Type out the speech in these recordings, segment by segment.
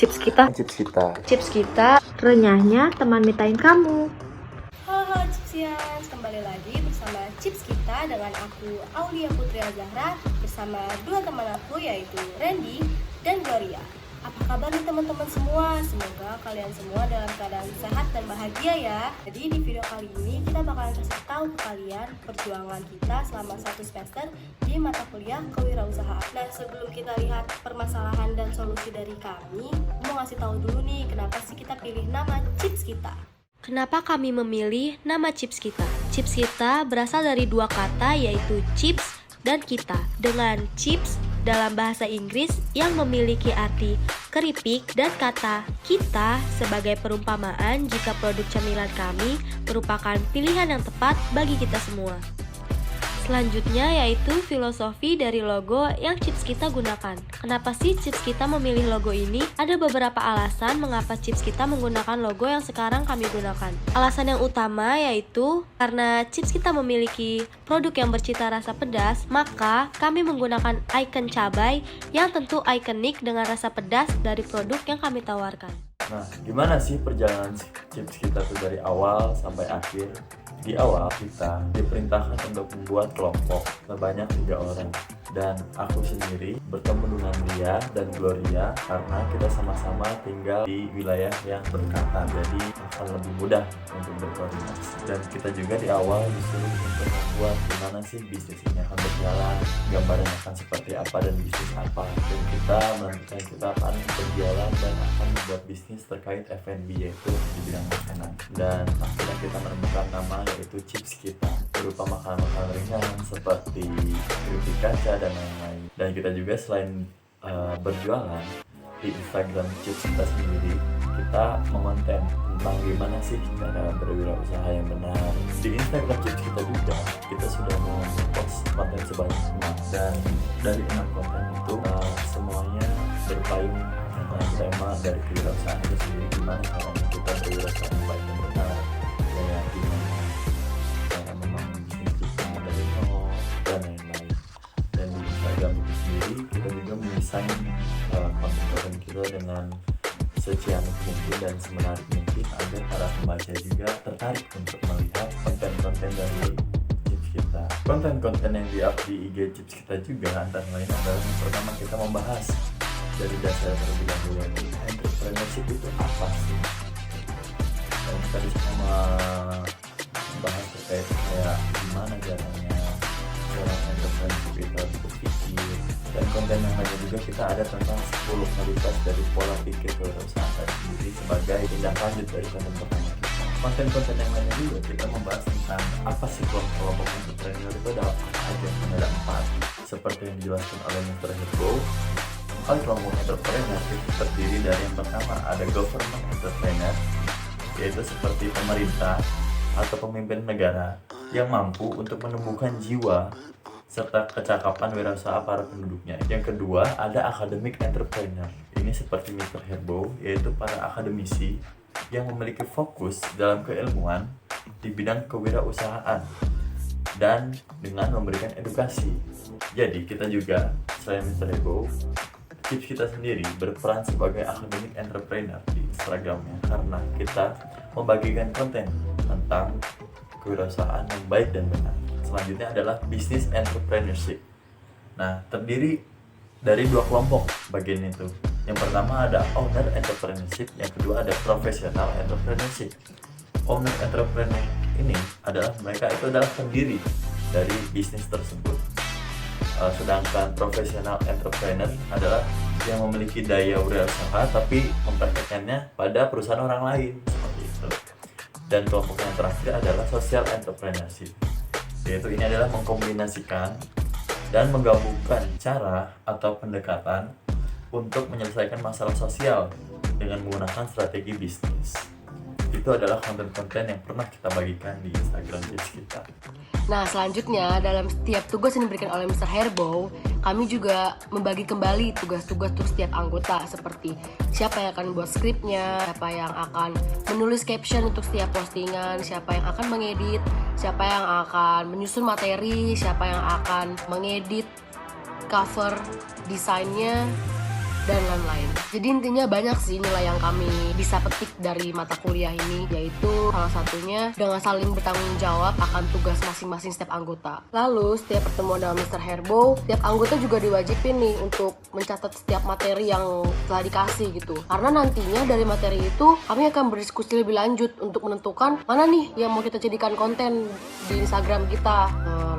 Chips kita. Chips kita. Chips kita, renyahnya teman mitain kamu. Halo Chipsians, kembali lagi bersama Chips kita dengan aku Aulia Putri Zahra bersama dua teman aku yaitu Randy dan Gloria. Apa kabar nih teman-teman semua? Semoga kalian semua dalam keadaan sehat dan bahagia ya. Jadi di video kali ini kita bakalan kasih tahu ke kalian perjuangan kita selama 1 semester di mata kuliah kewirausahaan. Nah sebelum kita lihat permasalahan dan solusi dari kami, mau ngasih tahu dulu nih kenapa sih kita pilih nama Chips kita. Kenapa kami memilih nama chips kita? Chips kita berasal dari dua kata yaitu chips dan kita. Dengan chips dalam bahasa Inggris yang memiliki arti keripik dan kata kita sebagai perumpamaan jika produk camilan kami merupakan pilihan yang tepat bagi kita semua. Selanjutnya yaitu filosofi dari logo yang chips kita gunakan. Kenapa sih chips kita memilih logo ini? Ada beberapa alasan mengapa chips kita menggunakan logo yang sekarang kami gunakan. Alasan yang utama yaitu karena chips kita memiliki produk yang bercita rasa pedas, maka kami menggunakan ikon cabai yang tentu ikonik dengan rasa pedas dari produk yang kami tawarkan. Nah, gimana sih perjalanan chips kita tuh dari awal sampai akhir? Di awal kita diperintahkan untuk membuat kelompok sebanyak 3 orang. Dan aku sendiri bertemu dengan Lia dan Gloria karena kita sama-sama tinggal di wilayah yang berdekatan, jadi akan lebih mudah untuk berkoordinasi. Dan kita juga di awal disuruh untuk membuat gimana sih bisnis ini akan berjalan, gambarannya akan seperti apa dan bisnis apa. Dan kita menentukan kita akan berjalan dan akan membuat bisnis terkait F&B yaitu di bidang makanan. Dan akhirnya kita menemukan nama yaitu chips kita berupa makanan-makanan ringan seperti keripik kaca dan lain-lain. Dan kita juga selain berjualan di Instagram chips kita sendiri, kita mengonten tentang gimana sih cara berwirausaha yang benar. Di Instagram chips kita juga kita sudah mempost konten sebanyak 6, dan dari 6 konten itu semuanya berpayung tentang tema dari kewirausahaan itu sendiri, gimana caranya kita berwirausaha yang baik dan benar, kayak gimana cara membangun bisnis kita dari nol dan lain-lain. Dan di Instagram itu sendiri kita juga mendesain konten-konten kita dengan seciamik mungkin dan semenarik mungkin agar para pembaca juga tertarik untuk melihat konten-konten dari chips kita. Konten-konten yang di-up di IG chips kita juga antara lain adalah yang pertama kita membahas dari dasar terlebih dahulu yaitu entrepreneurship itu apa sih. Dan kita bisa membahas terkait kayak gimana caranya seorang entrepreneurship itu harus berpikir. Dan konten yang lainnya juga kita ada tentang 10 kualitas dari pola pikir kewirausahaan sendiri sebagai tindak lanjut dari konten pertama kita. Konten-konten yang lainnya juga kita membahas tentang apa sih kelompok entrepreneur itu adalah apa aja. Ada 4 seperti yang dijelaskan oleh Mr. Herbo. Kelompok entrepreneur itu terdiri dari yang pertama ada government entrepreneur, yaitu seperti pemerintah atau pemimpin negara yang mampu untuk menumbuhkan jiwa serta kecakapan wirausaha para penduduknya. Yang kedua ada academic entrepreneur. Ini seperti Mr. Herbo, yaitu para akademisi yang memiliki fokus dalam keilmuan di bidang kewirausahaan dan dengan memberikan edukasi. Jadi kita juga selain Mr. Herbo, chips kita sendiri berperan sebagai academic entrepreneur di Instagramnya karena kita membagikan konten tentang kewirausahaan yang baik dan benar. Selanjutnya adalah business entrepreneurship. Nah, terdiri dari 2 kelompok bagian itu. Yang pertama ada owner entrepreneurship, yang kedua ada professional entrepreneurship. Owner entrepreneur ini adalah mereka itu adalah pendiri dari bisnis tersebut. Sedangkan professional entrepreneur adalah yang memiliki daya wirausaha tapi mempraktekannya pada perusahaan orang lain seperti itu. Dan kelompok yang terakhir adalah social entrepreneurship, yaitu ini adalah mengkombinasikan dan menggabungkan cara atau pendekatan untuk menyelesaikan masalah sosial dengan menggunakan strategi bisnis. Itu adalah konten-konten yang pernah kita bagikan di Instagram page kita. Nah selanjutnya dalam setiap tugas yang diberikan oleh Mr. Herbo, kami juga membagi kembali tugas-tugas untuk setiap anggota seperti siapa yang akan buat skripnya, siapa yang akan menulis caption untuk setiap postingan, siapa yang akan mengedit, siapa yang akan menyusun materi, siapa yang akan mengedit cover desainnya, dan lain-lain. Jadi intinya banyak sih nilai yang kami bisa petik dari mata kuliah ini, yaitu salah satunya dengan saling bertanggung jawab akan tugas masing-masing setiap anggota. Lalu setiap pertemuan dengan Mr. Herbo, setiap anggota juga diwajibin nih untuk mencatat setiap materi yang telah dikasih gitu. Karena nantinya dari materi itu kami akan berdiskusi lebih lanjut untuk menentukan mana nih yang mau kita jadikan konten di Instagram kita.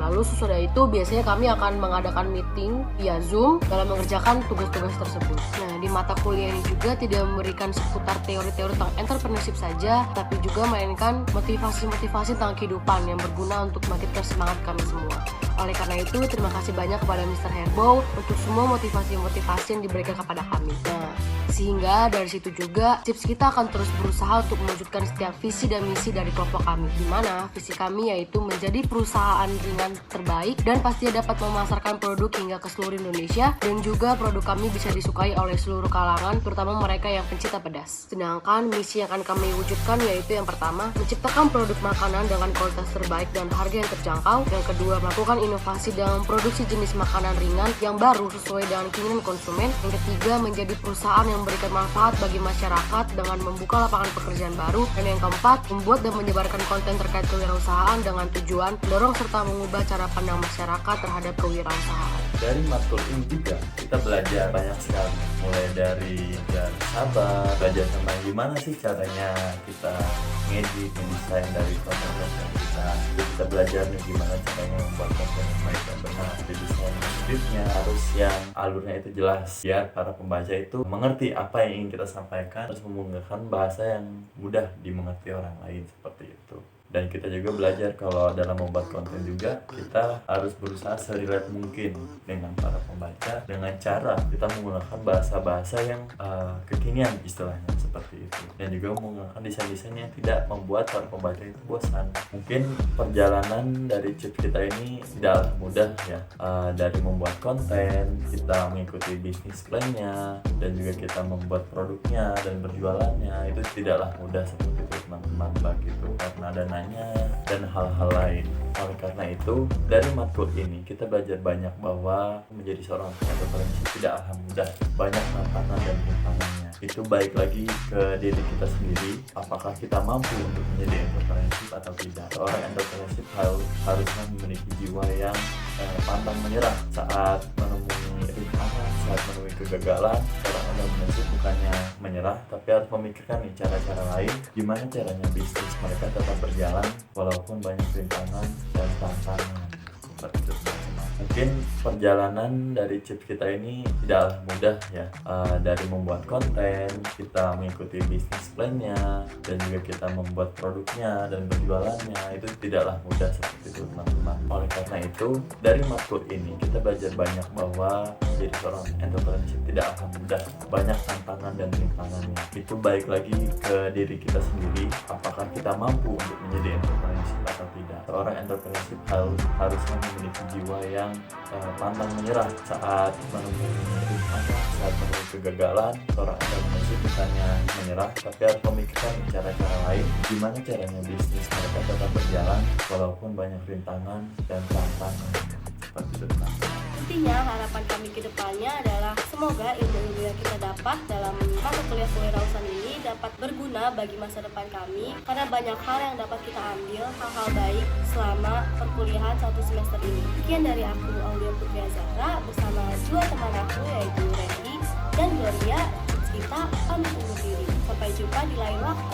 Lalu sesudah itu biasanya kami akan mengadakan meeting via Zoom dalam mengerjakan tugas-tugas tersebut. Nah, di mata kuliah ini juga tidak memberikan seputar teori-teori tentang entrepreneurship saja, tapi juga mainkan motivasi-motivasi tentang kehidupan yang berguna untuk membangkitkan semangat kami semua. Oleh karena itu, terima kasih banyak kepada Mr. Herbo untuk semua motivasi-motivasi yang diberikan kepada kami. Nah, sehingga dari situ juga Chips kita akan terus berusaha untuk mewujudkan setiap visi dan misi dari kelompok kami, di mana visi kami yaitu menjadi perusahaan ringan terbaik dan pastinya dapat memasarkan produk hingga ke seluruh Indonesia, dan juga produk kami bisa disukai oleh seluruh kalangan, terutama mereka yang pencinta pedas. Sedangkan misi yang akan kami wujudkan yaitu yang pertama, menciptakan produk makanan dengan kualitas terbaik dan harga yang terjangkau. Yang kedua, melakukan inovasi dalam produksi jenis makanan ringan yang baru sesuai dengan keinginan konsumen. Yang ketiga, menjadi perusahaan yang memberikan manfaat bagi masyarakat dengan membuka lapangan pekerjaan baru. Dan yang keempat, membuat dan menyebarkan konten terkait kewirausahaan dengan tujuan mendorong serta mengubah cara pandang masyarakat terhadap kewirausahaan. Dari matkul ini juga kita belajar banyak sekali, mulai dari sabar, belajar tentang gimana sih caranya kita ngedit, mendesain dari konten-konten kita. Jadi kita belajar nih gimana caranya membuat konten yang baik dan benar, desain skripnya harus yang alurnya itu jelas biar para pembaca itu mengerti apa yang ingin kita sampaikan, terus menggunakan bahasa yang mudah dimengerti orang lain, seperti itu. Dan kita juga belajar kalau dalam membuat konten juga kita harus berusaha serelate mungkin dengan para pembaca dengan cara kita menggunakan bahasa-bahasa yang kekinian istilahnya, seperti itu. Dan juga menggunakan desain-desain yang tidak membuat para pembaca itu bosan. Mungkin perjalanan dari Chips kita ini tidaklah mudah ya. Dari membuat konten, kita mengikuti bisnis plan-nya, dan juga kita membuat produknya dan berjualannya, itu tidaklah mudah seperti itu teman-teman, begitu karena dananya dan hal-hal lain. Oleh karena itu, dari matkul ini kita belajar banyak bahwa menjadi seorang entrepreneur tidaklah mudah, banyak tantangan dan rintangannya. Itu baik lagi ke diri kita sendiri, apakah kita mampu untuk menjadi entrepreneurship atau tidak. Seorang entrepreneurship harusnya memiliki jiwa yang pantang menyerah saat menemui rintangan, saat menemui kegagalan. Seorang entrepreneurship bukannya menyerah, tapi harus memikirkan nih cara-cara lain, gimana caranya bisnis mereka tetap berjalan walaupun banyak rintangan dan tantangan. Seperti itu. Mungkin perjalanan dari Chips kita ini tidaklah mudah ya. Dari membuat konten, kita mengikuti bisnis plan-nya, dan juga kita membuat produknya dan berjualannya, itu tidaklah mudah seperti itu teman-teman. Oleh karena itu, dari matkul ini kita belajar banyak bahwa menjadi seorang entrepreneurship tidak akan mudah, banyak tantangan dan rintangannya. Itu baik lagi ke diri kita sendiri, apakah kita mampu untuk menjadi entrepreneurship atau tidak. Seorang entrepreneurship harusnya memiliki jiwa yang pantang menyerah saat menemui rintangan, saat menemui kegagalan. Seorang entrepreneurship bukannya menyerah, tapi harus memikirkan cara-cara lain, gimana caranya bisnis mereka tetap berjalan walaupun banyak rintangan dan tantangan. Seperti itu. Intinya harapan kami ke depannya adalah semoga ilmu-ilmu yang kita dapat dalam mata kuliah kewirausahaan ini dapat berguna bagi masa depan kami, karena banyak hal yang dapat kita ambil, hal-hal baik selama perkuliahan 1 semester ini. Sekian dari aku, Aulia Putri Zahra, bersama 2 teman aku yaitu Randy dan Gloria. Kita pamit undur diri. Sampai jumpa di lain waktu.